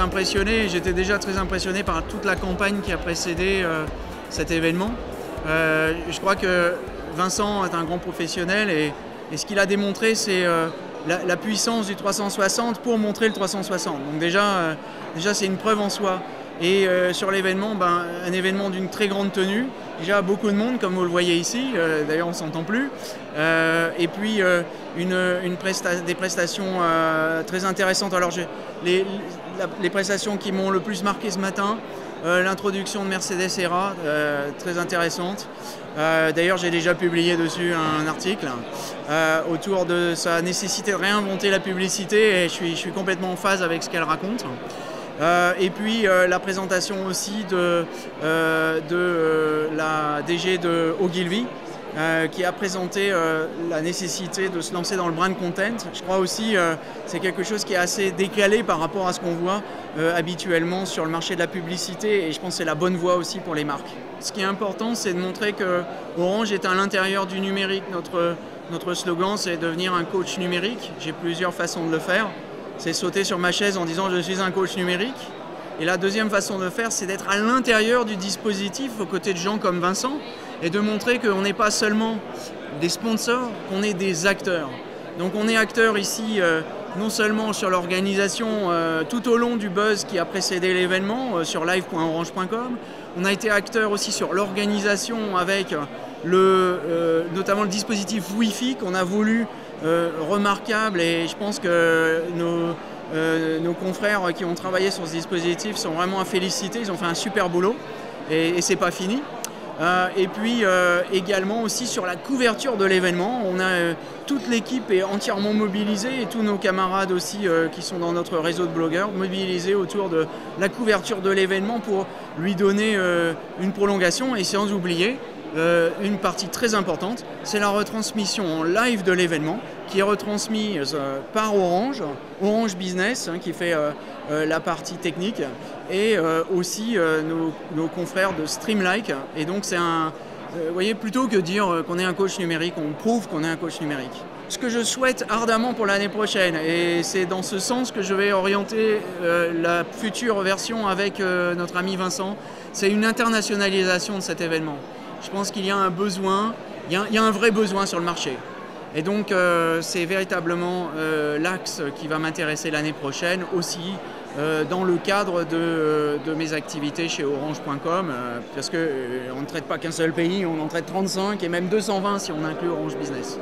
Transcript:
impressionné, j'étais déjà très impressionné par toute la campagne qui a précédé cet événement. Je crois que Vincent est un grand professionnel et ce qu'il a démontré, c'est la puissance du 360 pour montrer le 360. Donc déjà c'est une preuve en soi. Et sur l'événement, un événement d'une très grande tenue, déjà beaucoup de monde comme vous le voyez ici, d'ailleurs on ne s'entend plus, et puis des prestations très intéressantes. Alors les prestations qui m'ont le plus marqué ce matin, l'introduction de Mercedes ERA, très intéressante. D'ailleurs j'ai déjà publié dessus un article autour de sa nécessité de réinventer la publicité et je suis complètement en phase avec ce qu'elle raconte. Et puis la présentation aussi de la DG de Ogilvy qui a présenté la nécessité de se lancer dans le brand content. Je crois aussi c'est quelque chose qui est assez décalé par rapport à ce qu'on voit habituellement sur le marché de la publicité et je pense que c'est la bonne voie aussi pour les marques. Ce qui est important, c'est de montrer que Orange est à l'intérieur du numérique. Notre slogan, c'est devenir un coach numérique. J'ai plusieurs façons de le faire. C'est sauter sur ma chaise en disant je suis un coach numérique. Et la deuxième façon de le faire, c'est d'être à l'intérieur du dispositif aux côtés de gens comme Vincent et de montrer qu'on n'est pas seulement des sponsors, qu'on est des acteurs. Donc on est acteurs ici non seulement sur l'organisation tout au long du buzz qui a précédé l'événement sur live.orange.com, on a été acteurs aussi sur l'organisation avec notamment le dispositif Wi-Fi qu'on a voulu remarquable et je pense que nos confrères qui ont travaillé sur ce dispositif sont vraiment à féliciter, ils ont fait un super boulot et c'est pas fini. Et puis également aussi sur la couverture de l'événement, on a toute l'équipe est entièrement mobilisée et tous nos camarades aussi qui sont dans notre réseau de blogueurs mobilisés autour de la couverture de l'événement pour lui donner une prolongation et sans oublier une partie très importante, c'est la retransmission en live de l'événement qui est retransmise par Orange Business qui fait la partie technique et aussi nos confrères de Streamlike. Et donc c'est vous voyez, plutôt que dire qu'on est un coach numérique, on prouve qu'on est un coach numérique. Ce que je souhaite ardemment pour l'année prochaine, et c'est dans ce sens que je vais orienter la future version avec notre ami Vincent, c'est une internationalisation de cet événement. Je pense qu'il y a un besoin, il y a un vrai besoin sur le marché. Et donc c'est véritablement l'axe qui va m'intéresser l'année prochaine aussi dans le cadre de mes activités chez Orange.com parce qu'on ne traite pas qu'un seul pays, on en traite 35 et même 220 si on inclut Orange Business.